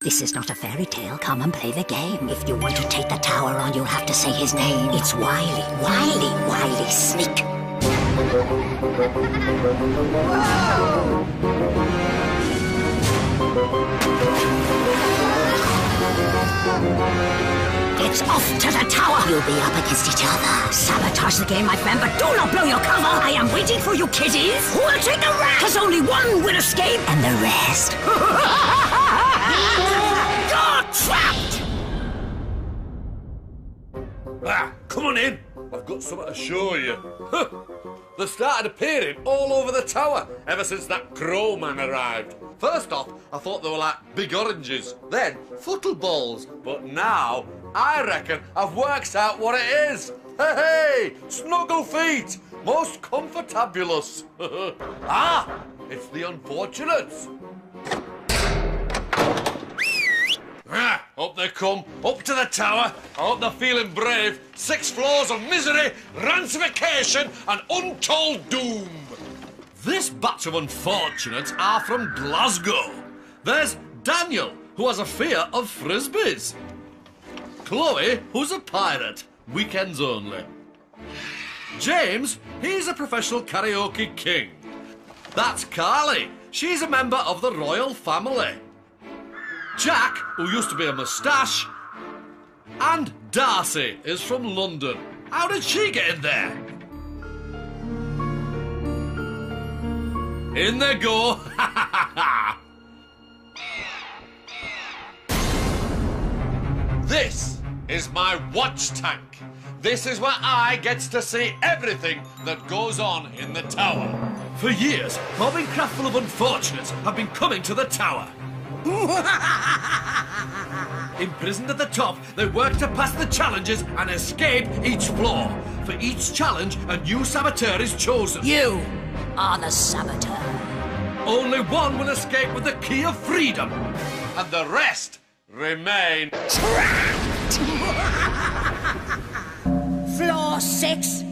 This is not a fairy tale. Come and play the game. If you want to take the tower on, you'll have to say his name. It's Wily, Wily, Wily Sneak. It's off to the tower! You'll be up against each other. Sabotage the game, my friend, but do not blow your cover! I am waiting for you, kiddies! Who will take the rest? Because only one will escape, and the rest... You're trapped! Ah, come on in! I've got something to show you. They've started appearing all over the tower ever since that crow man arrived. First off, I thought they were like big oranges, then footballs, but now I reckon I've worked out what it is. Hey, snuggle feet, most comfortabulous. Ah, it's the unfortunates. Ah, up they come, up to the tower. I hope they're feeling brave. 6 floors of misery, rancification and untold doom. This batch of unfortunates are from Glasgow. There's Daniel, who has a fear of frisbees. Chloe, who's a pirate, weekends only. James, he's a professional karaoke king. That's Carly, she's a member of the royal family. Jack, who used to be a moustache, and Darcy is from London. How did she get in there? In they go. This is my watch tank. This is where I get to see everything that goes on in the tower. For years, mobbing craftful of unfortunates have been coming to the tower. Imprisoned at the top, they work to pass the challenges and escape each floor. For each challenge, a new saboteur is chosen. You are the saboteur. Only one will escape with the key of freedom. And the rest remain trapped. Floor 6,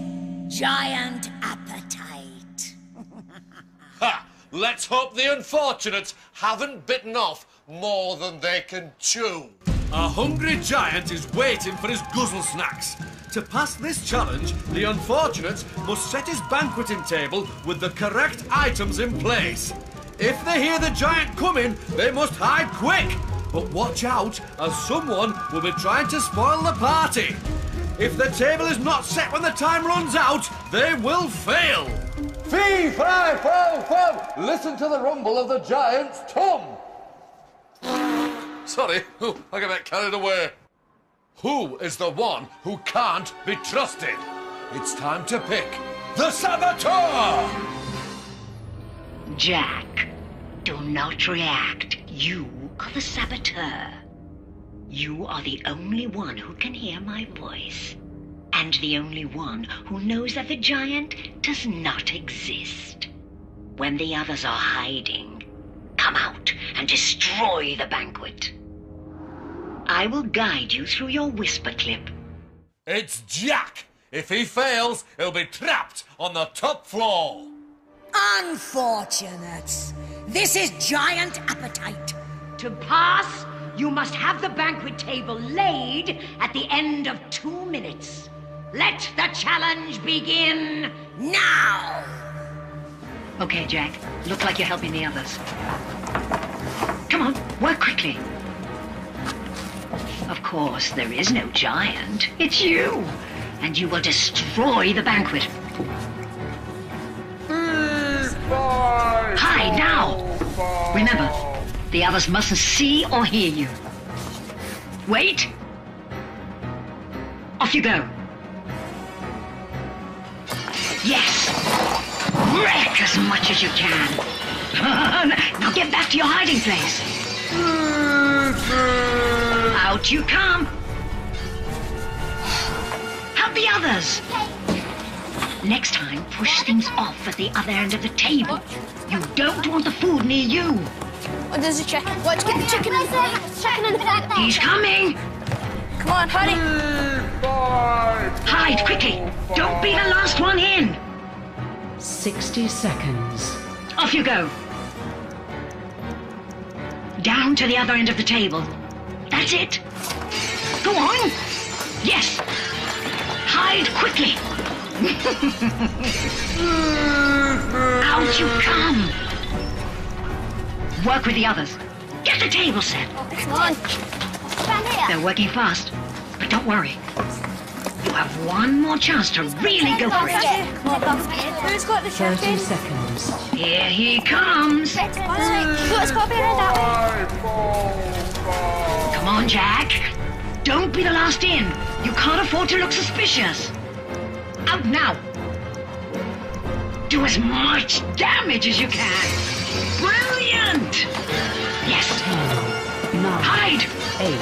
giant appetite. Ha! Let's hope the unfortunates haven't bitten off more than they can chew. A hungry giant is waiting for his guzzle snacks. To pass this challenge, the unfortunates must set his banqueting table with the correct items in place. If they hear the giant coming, they must hide quick. But watch out, as someone will be trying to spoil the party. If the table is not set when the time runs out, they will fail. Fee, fi, fo, fo! Listen to the rumble of the giant's tongue. Sorry, I got a bit carried away. Who is the one who can't be trusted? It's time to pick the saboteur! Jack, do not react. You are the saboteur. You are the only one who can hear my voice. And the only one who knows that the giant does not exist. When the others are hiding, come out and destroy the banquet. I will guide you through your whisper clip. It's Jack. If he fails, he'll be trapped on the top floor. Unfortunates. This is giant appetite. To pass, you must have the banquet table laid at the end of 2 minutes. Let the challenge begin now! Okay, Jack. Look like you're helping the others. Come on, work quickly. Of course, there is no giant. It's you. And you will destroy the banquet. Hide now! Remember, the others mustn't see or hear you. Wait. Off you go. Yes! Wreck as much as you can. Now get back to your hiding place. Out you come. Help the others. Next time, push things off at the other end of the table. You don't want the food near you. Oh, there's a chicken. Let's get the chicken in there. Chicken in there. He's coming. Come on, hurry. Hide quickly. Don't be the last one in. 60 seconds. Off you go. Down to the other end of the table. That's it. Go on. Yes. Hide quickly. Out you come. Work with the others. Get the table set. Come on. Stand here. They're working fast, but don't worry. You have one more chance to really go for it. Who's got the 30 seconds. Here he comes. Let's go behind that Come on, Jack. Don't be the last in. You can't afford to look suspicious. Out now. Do as much damage as you can. Brilliant! Yes. 10, 9, Hide! 8,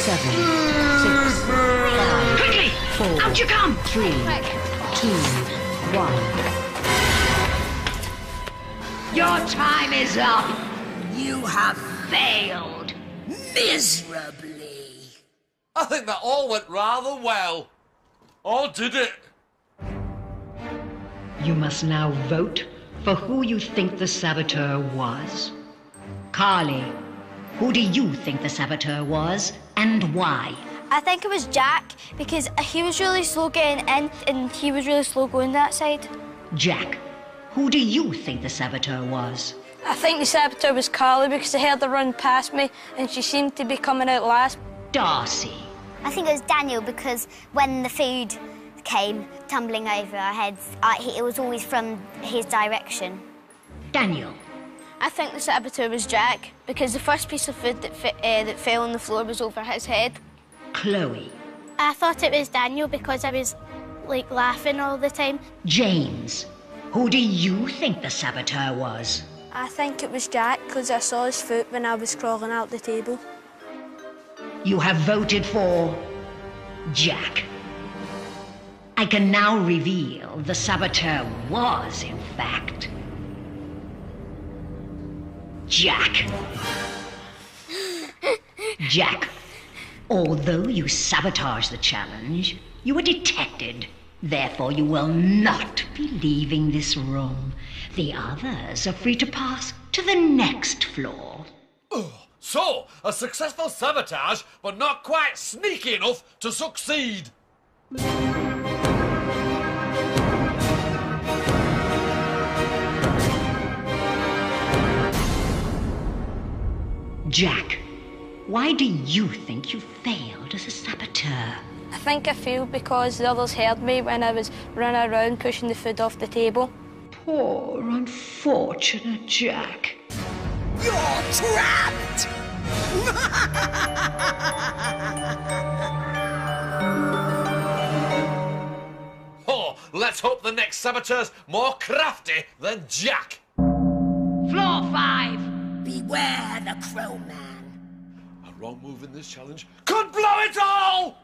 7, 6, 5, Quickly! 4, Out you come! 3, 2, 1. Your time is up. You have failed. Miserably. I think that all went rather well. Or did it? You must now vote for who you think the saboteur was. Carly, who do you think the saboteur was and why? I think it was Jack because he was really slow getting in and he was really slow going that side. Jack, who do you think the saboteur was? I think the saboteur was Carly because I heard her run past me and she seemed to be coming out last. Darcy. I think it was Daniel because when the food came tumbling over our heads, it was always from his direction. Daniel. I think the saboteur was Jack because the first piece of food that fell on the floor was over his head. Chloe. I thought it was Daniel because I was like laughing all the time. James. Who do you think the saboteur was? I think it was Jack because I saw his foot when I was crawling out the table. You have voted for Jack. I can now reveal the saboteur was, in fact, Jack. Jack, although you sabotaged the challenge, you were detected. Therefore, you will not be leaving this room. The others are free to pass to the next floor. So, a successful sabotage, but not quite sneaky enough to succeed. Jack, why do you think you failed as a saboteur? I think I failed because the others heard me when I was running around pushing the food off the table. Poor, unfortunate Jack. You're trapped! Oh, let's hope the next saboteur's more crafty than Jack. Floor 5. Beware the Crow Man. A wrong move in this challenge could blow it all!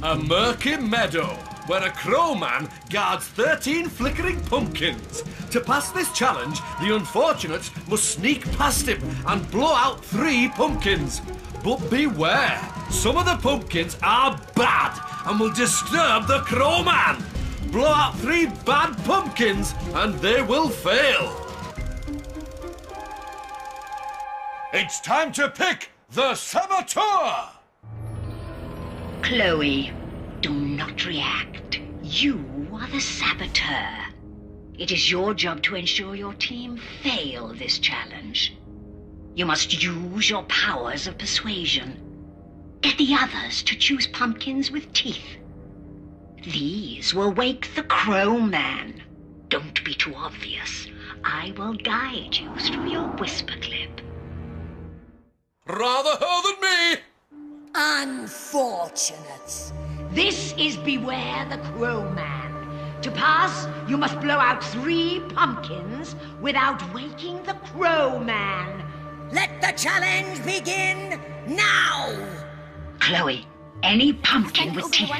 A murky meadow where a crowman guards 13 flickering pumpkins. To pass this challenge, the unfortunates must sneak past him and blow out 3 pumpkins. But beware, some of the pumpkins are bad and will disturb the crowman. Blow out 3 bad pumpkins and they will fail. It's time to pick the saboteur! Chloe, do not react. You are the saboteur. It is your job to ensure your team fail this challenge. You must use your powers of persuasion. Get the others to choose pumpkins with teeth. These will wake the Crow Man. Don't be too obvious. I will guide you through your whisper clip. Rather her than me! Unfortunates. This is Beware the Crow Man. To pass, you must blow out 3 pumpkins without waking the Crow Man. Let the challenge begin now! Chloe, any pumpkin with teeth.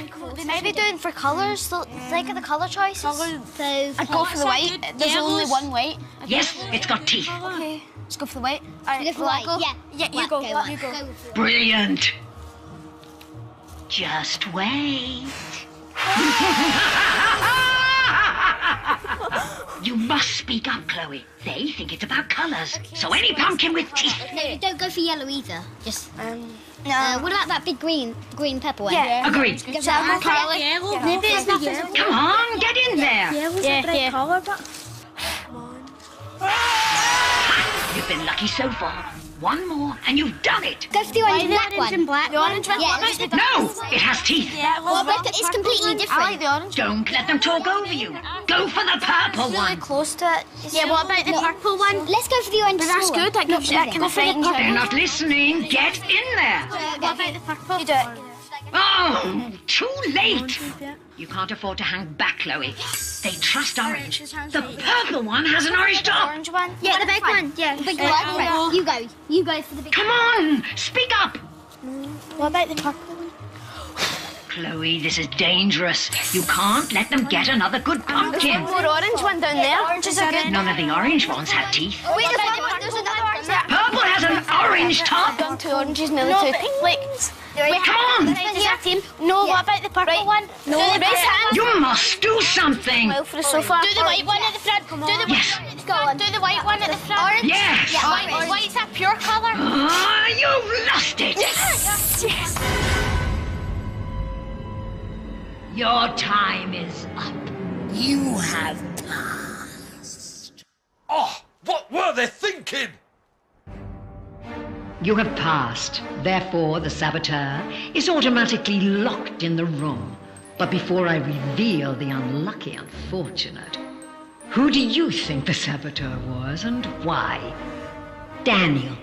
Maybe doing for colours, so think of the colour choices. I'd go for the white. There's only one white. Yes, it's got teeth. Okay, let's go for the white. Alright, Go for white. go. Yeah, you go. You go. Brilliant. Just wait. You must speak up, Chloe. They think it's about colours. So any pumpkin with teeth. No, you don't go for yellow either. Just no. What about that big green purple one? Yeah. Agreed. Maybe it's not. Come on, get in there. Yeah. Colour, but... You've been lucky so far. One more, and you've done it. Go for the orange and black one. The orange one? Yeah, No, it has teeth. it's completely different. I like the orange. Don't let them talk over you. Go for the purple one. Close to it. Yeah, what about the purple one? Let's go for the orange. But that's good. That gives you that kind of frightens They're not listening. Get in there. What about the purple? You do it. Oh, too late. You can't afford to hang back, Chloe. They trust orange. The purple one has an orange top. Orange one? Yeah, the big one. Yeah, the big one. You go. You go for the big Come on, speak up. What about the purple one? Chloe, this is dangerous. You can't let them get another good pumpkin. There's one more orange one down there. Oranges are good. None of the orange ones have teeth. Wait, there's another orange. Purple has an orange top. Done two oranges, nearly two. Like, Come on. No, what about the purple one? No, raise hand. You must do something. Well, for the sofa. Do the white one at the front. Do the white one at the front. Do the white one at the front. Orange? Yes. Yeah, white's a pure colour. Ah, you've lost it. Yes. Your time is up. You have passed. Oh, what were they thinking? You have passed. Therefore, the saboteur is automatically locked in the room. But before I reveal the unlucky unfortunate, who do you think the saboteur was and why? Daniel,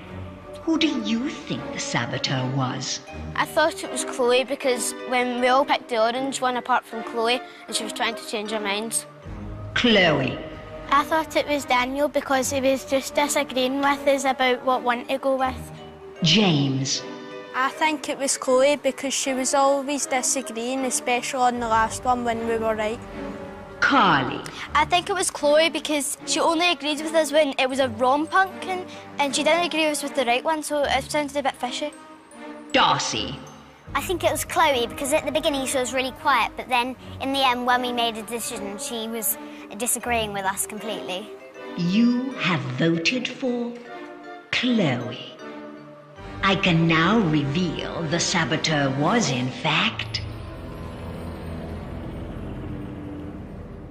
who do you think the saboteur was? I thought it was Chloe because when we all picked the orange one apart from Chloe and she was trying to change her minds. Chloe. I thought it was Daniel because he was just disagreeing with us about what one to go with. James. I think it was Chloe because she was always disagreeing, especially on the last one when we were right. Carly. I think it was Chloe because she only agreed with us when it was a wrong pumpkin and she didn't agree with us with the right one, so it sounded a bit fishy. Darcy. I think it was Chloe because at the beginning she was really quiet, but then in the end when we made a decision she was disagreeing with us completely. You have voted for Chloe. I can now reveal the saboteur was, in fact,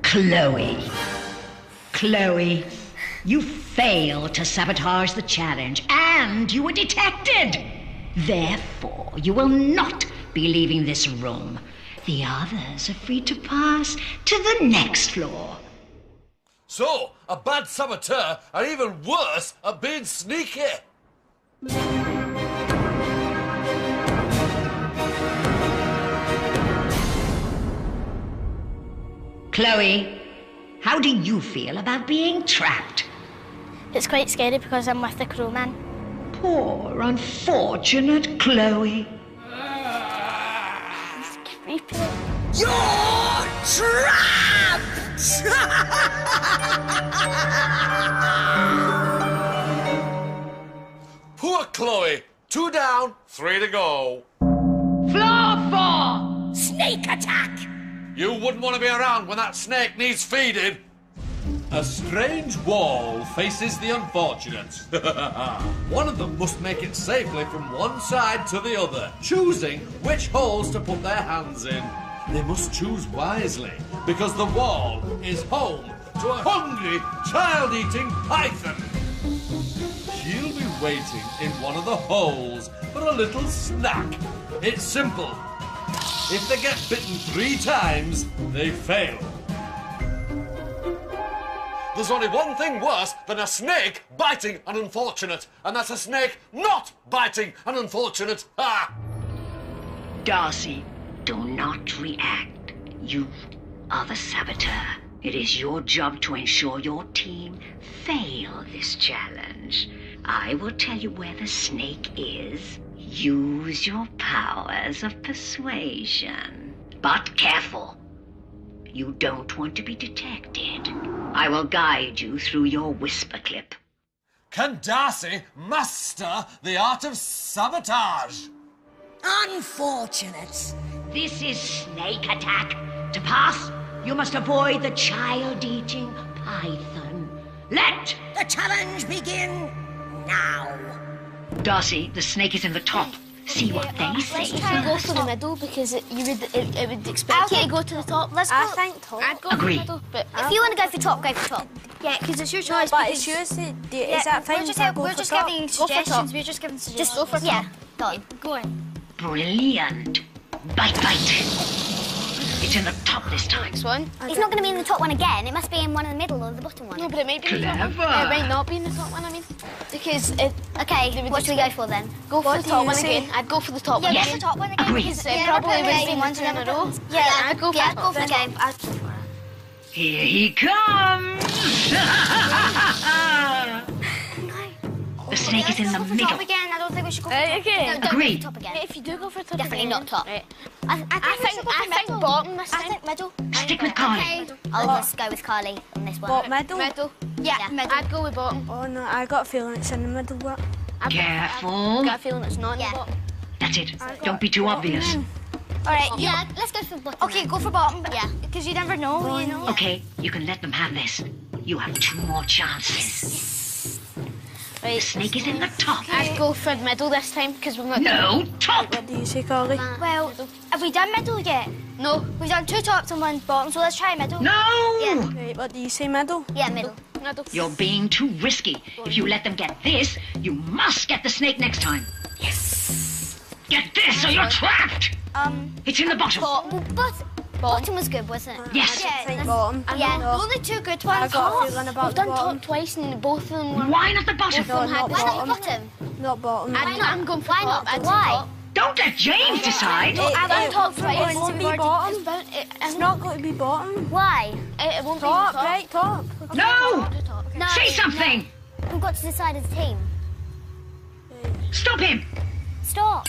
Chloe. Chloe, you failed to sabotage the challenge and you were detected. Therefore, you will not be leaving this room. The others are free to pass to the next floor. So, a bad saboteur are even worse at being sneaky. Chloe, how do you feel about being trapped? It's quite scary because I'm with the crowman. Poor, unfortunate Chloe. It's creepy. You're trapped! Poor Chloe. 2 down, 3 to go. Floor 4! Snake attack! You wouldn't want to be around when that snake needs feeding. A strange wall faces the unfortunate. One of them must make it safely from one side to the other, choosing which holes to put their hands in. They must choose wisely, because the wall is home to a hungry, child-eating python. She'll be waiting in one of the holes for a little snack. It's simple. If they get bitten 3 times, they fail. There's only one thing worse than a snake biting an unfortunate, and that's a snake not biting an unfortunate. Ha! Darcy, do not react. You are the saboteur. It is your job to ensure your team fail this challenge. I will tell you where the snake is. Use your powers of persuasion. But careful. You don't want to be detected. I will guide you through your whisper clip. Can Darcy master the art of sabotage? Unfortunate. This is snake attack. To pass, you must avoid the child-eating python. Let The challenge begin now. Darcy, the snake is in the top. See what they Let's say. try and go for the middle because it would expect you to go to the top. Let's go. I think top. I'd go Agree. for the middle, but If you want to go for top, go for top. yeah, because it's your choice. But because- it's yours. Yeah, Is that fine? We're just giving suggestions. We're just giving suggestions. Just go for top. Go on. Go on. Brilliant. Bite. It's in the top this time. Next one. It's not going to be in the top one again. It must be in one in the middle or the bottom one. No, but it might be in the top one. Clever. It might not be in the top one, I mean. Because it... Okay, what should we go for then? Go for the do top you one say? again. I'd go for the top Yeah, one go Yes. for the top one again. Agreed. because It yeah, probably we're would have playing been ones in a row. Yeah, I'd go for yeah, the go for the top. game. Here he comes. The snake is in the Go for middle. top again. I don't think we should go for Right, top. okay. No, don't go Agreed. for top again. If you do go for top Definitely again, not top. Right. I I think bottom this time. I think middle. Stick with Carly. Okay. I'll just go with Carly on this one. What, middle? Middle. Yeah, middle. I'd go with bottom. Oh no, I got a feeling it's in the middle. What? I've Careful. got a feeling it's not in Yeah. the bottom. That's it. Don't be too obvious. All right. Yeah, let's go for bottom. Okay, go for bottom. Yeah. Because you never know, you know. Okay, you can let them have this. You have 2 more chances. The Right. snake is in the top. I'd go for middle this time because we've not. No, top. What do you say, Carly? Well, have we done middle yet? No. We've done 2 tops and 1 bottom, so let's try middle. No. Right, what do you say, middle? Yeah, middle. Middle. You're being too risky. If you let them get this, you must get the snake next time. Yes. Get this or you're trapped. It's in the bottom. But bottom was good, wasn't it? Yes. I think bottom. Yeah. No. Only 2 good I ones. got a feeling about We've done the bottom. top twice and both of them were. Why not the bottom? No, not Why not the bottom. bottom? Not bottom. I'm going for Why top. not? I'd say Why? top. Don't let James decide. I've done top twice. It won't be bottom. It's It's not going to be bottom. Why? It won't Top, be top. right, top. No. No. Say something. We've got to decide as a team. Stop him. Stop.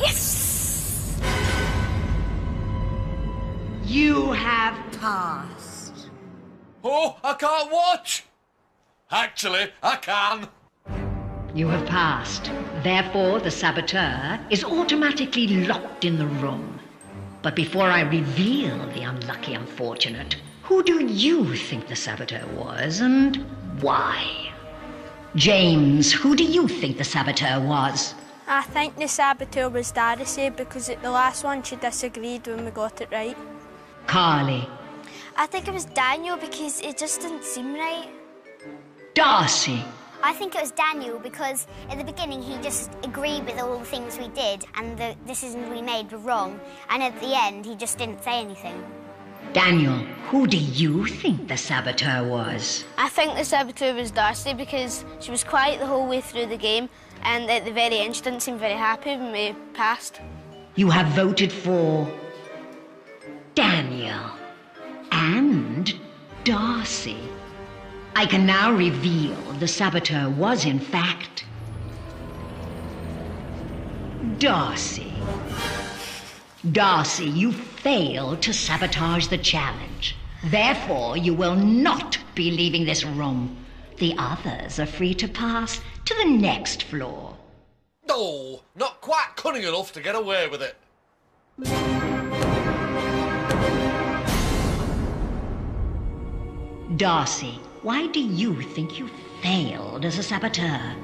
Yes! You have Passed. Oh, I can't watch. Actually, I can. You have passed. Therefore, the saboteur is automatically locked in the room. But before I reveal the unlucky unfortunate, who do you think the saboteur was and why? James, who do you think the saboteur was? I think the saboteur was Darcy because at the last one she disagreed when we got it right. Carly. I think it was Daniel because it just didn't seem right. Darcy. I think it was Daniel because at the beginning he just agreed with all the things we did and the decisions we made were wrong. And at the end he just didn't say anything. Daniel, who do you think the saboteur was? I think the saboteur was Darcy because she was quiet the whole way through the game and at the very end she didn't seem very happy when we passed. You have voted for Daniel and Darcy. I can now reveal the saboteur was, in fact, Darcy. Darcy, you failed to sabotage the challenge. Therefore, you will not be leaving this room. The others are free to pass to the next floor. No, not quite cunning enough to get away with it. Darcy, why do you think you failed as a saboteur?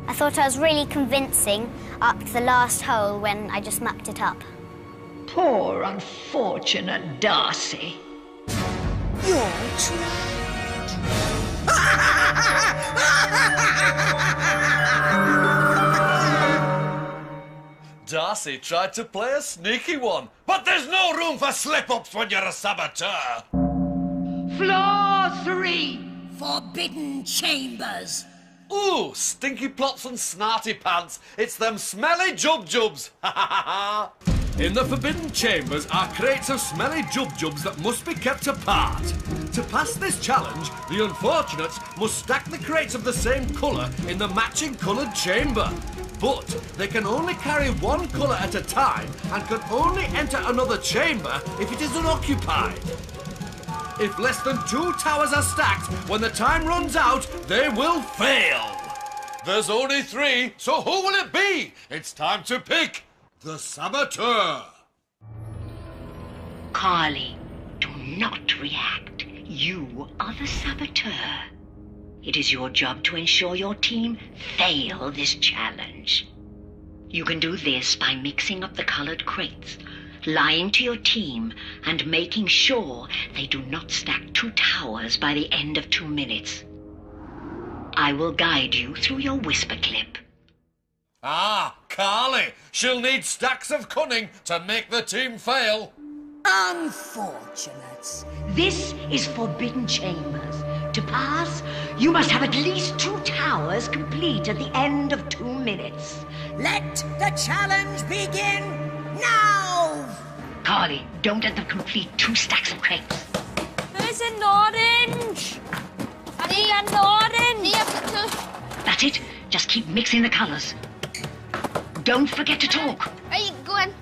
I thought I was really convincing up to the last hole when I just mucked it up. Poor unfortunate Darcy. Darcy tried to play a sneaky one, but there's no room for slip-ups when you're a saboteur. Floor 3. Forbidden chambers. Ooh, stinky plots and snarty pants. It's them smelly jub-jubs. In the Forbidden Chambers are crates of smelly jub-jubs that must be kept apart. To pass this challenge, the unfortunates must stack the crates of the same colour in the matching coloured chamber. But they can only carry one colour at a time and can only enter another chamber if it is unoccupied. If less than 2 towers are stacked, when the time runs out, they will fail. There's only 3, so who will it be? It's time to pick the saboteur. Carly, do not react. you are the saboteur. It is your job to ensure your team fail this challenge. You can do this by mixing up the colored crates, lying to your team, and making sure they do not stack 2 towers by the end of 2 minutes. I will guide you through your whisper clip. Ah, Carly. She'll need stacks of cunning to make the team fail. Unfortunate. This is Forbidden Chambers. To pass, you must have at least 2 towers complete at the end of 2 minutes. Let the challenge begin now! Carly, don't let them complete 2 stacks of crates. Who's an orange? Me and orange. Me and That's it. Just keep mixing the colours. Don't forget to talk. Right, go on.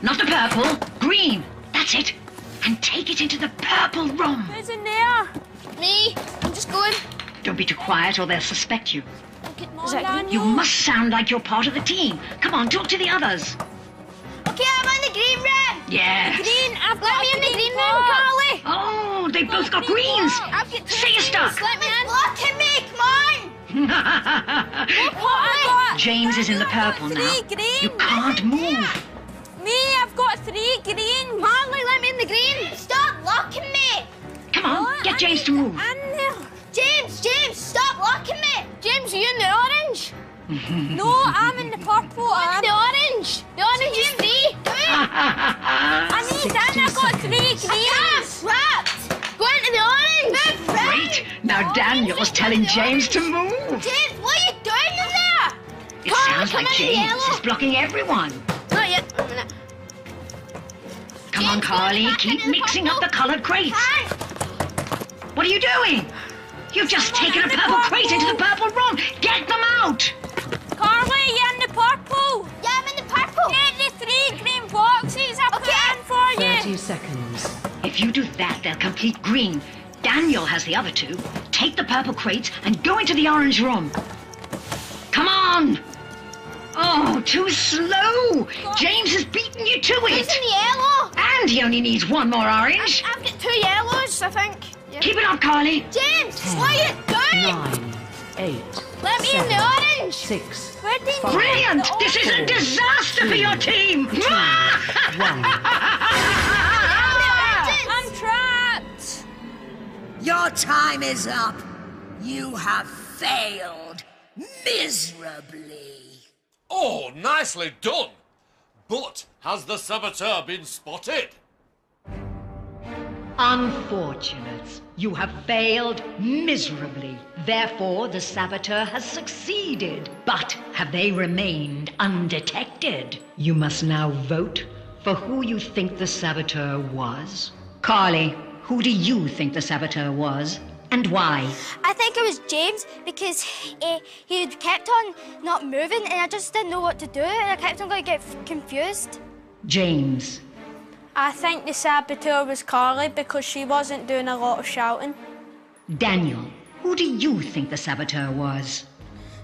Not the purple. Green. That's it. And take it into the purple room. Who's in there? Me. I'm just going. Don't be too quiet or they'll suspect you. Is that Daniel? You must sound like you're part of the team. Come on, talk to the others. Okay, I'm in the green room. Yes. Green. I've Let got me in the green room, pot. Carly. Oh, they both got greens. I've got 2 Say you're stuck. Let me in. Blocking me, come on. James is in the purple now. 3 green. You can't move. Me, I've got 3 green. Marley, let me in the green. Stop locking me. Come on, get James to move. In there. James, stop locking me. James, are you in the orange? No, I'm in the purple. I'm The orange. The orange is free. I need in. I've got 3 greens. Trapped. Go into the orange. Move, Great. Now Daniel's telling James to move. James, what are you doing in there? It sounds like James is blocking everyone. Not yet. A minute. Come on, Carly, keep mixing up the coloured crates. What are you doing? You've just taken a purple crate into the purple room. Get them out. Carly, you're in the purple. Yeah, I'm in the purple. Get the 3 green boxes. I put in for you. 30 seconds. If you do that, they'll complete green. Daniel has the other 2. Take the purple crates and go into the orange room. Come on. Oh, too slow. James has beaten you to Who's it. in the yellow? And he only needs 1 more orange. I've got 2 yellows, I think. Yeah. Keep it up, Carly. James, what are you doing? 9, 8, Let me in the orange. 6, Where did 5, Brilliant! This is a disaster for your team. 1. I'm trapped. Your time is up. You have failed miserably. Oh, nicely done. But has the saboteur been spotted? Unfortunate. You have failed miserably. Therefore, the saboteur has succeeded. But have they remained undetected? You must now vote for who you think the saboteur was. Carly, who do you think the saboteur was? And why? I think it was James because he kept on not moving and I just didn't know what to do and I kept on going to get confused. James. I think the saboteur was Carly because she wasn't doing a lot of shouting. Daniel, who do you think the saboteur was?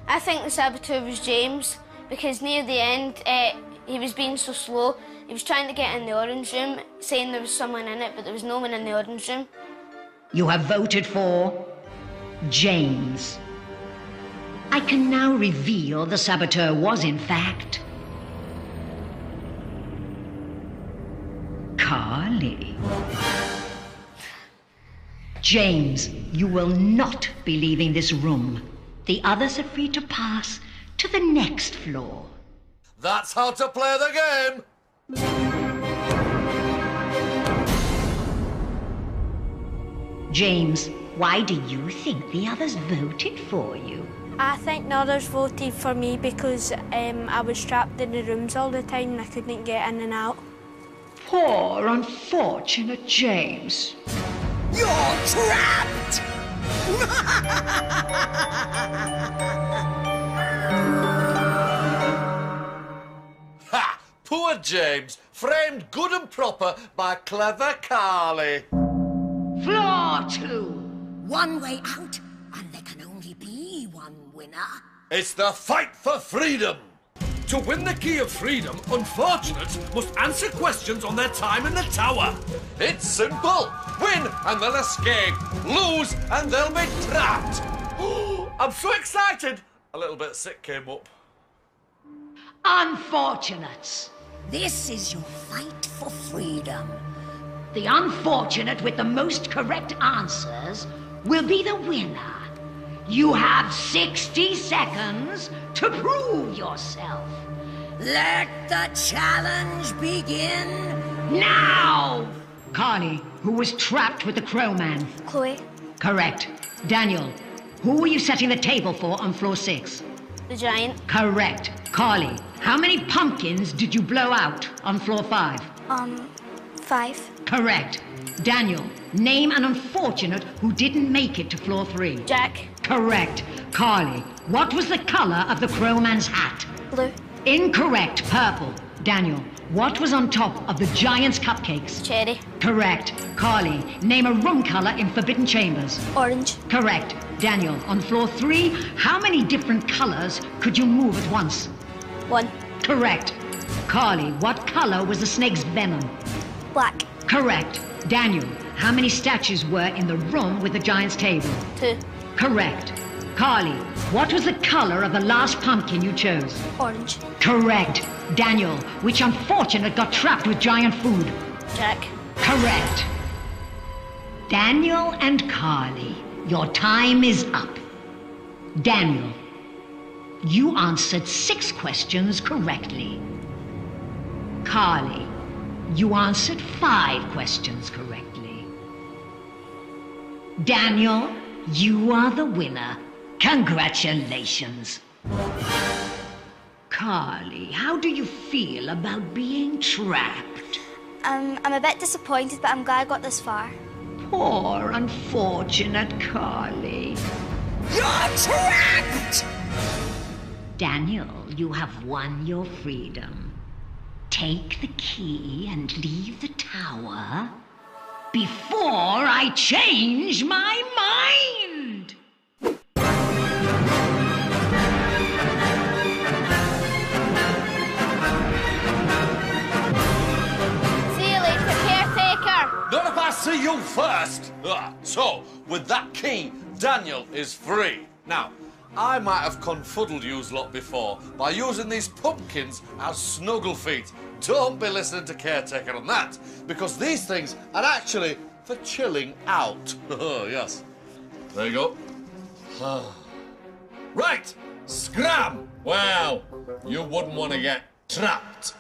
I think the saboteur was James because near the end he was being so slow. He was trying to get in the orange room, saying there was someone in it, but there was no one in the orange room. You have voted for James. I can now reveal the saboteur was, in fact, Carly. James, you will not be leaving this room. The others are free to pass to the next floor. That's how to play the game. James, why do you think the others voted for you? I think the others voted for me because I was trapped in the rooms all the time and I couldn't get in and out. Poor, unfortunate James. You're trapped! Ha! Poor James, framed good and proper by clever Carly. Floor 2. One way out, and there can only be one winner. It's the fight for freedom. To win the key of freedom, unfortunates must answer questions on their time in the tower. It's simple. Win and they'll escape. Lose and they'll be trapped. I'm so excited. A little bit sick came up. Unfortunates. This is your fight for freedom. The unfortunate with the most correct answers will be the winner. You have 60 seconds to prove yourself. Let the challenge begin Now! Carly, who was trapped with the Crowman. Chloe, Correct. Daniel, who were you setting the table for on floor 6? The giant. Correct. Carly, how many pumpkins did you blow out on floor 5? 5. Correct. Daniel, name an unfortunate who didn't make it to floor 3. Jack. Correct. Carly, what was the color of the Crowman's hat? Blue. Incorrect. Purple. Daniel, what was on top of the giant's cupcakes? Cherry. Correct. Carly, name a room color in Forbidden Chambers. Orange. Correct. Daniel, on floor 3, how many different colors could you move at once? 1. Correct. Carly, what color was the snake's venom? Black. Correct. Daniel, how many statues were in the room with the giant's table? 2. Correct. Carly, what was the color of the last pumpkin you chose? Orange. Correct. Daniel, which unfortunate got trapped with giant food? Jack. Correct. Daniel and Carly, your time is up. Daniel, you answered 6 questions correctly. Carly, you answered 5 questions correctly. Daniel, you are the winner. Congratulations. Carly, how do you feel about being trapped? I'm a bit disappointed, but I'm glad I got this far. Poor, unfortunate Carly. You're trapped! Daniel, you have won your freedom. Take the key and leave the tower before I change my mind! See you later, caretaker. Not if I see you first. So, with that key, Daniel is free. Now, I might have confuddled yous lot before by using these pumpkins as snuggle feet. Don't be listening to caretaker on that, because these things are actually for chilling out. Oh, yes. There you go. Right, scram! Well, you wouldn't want to get trapped.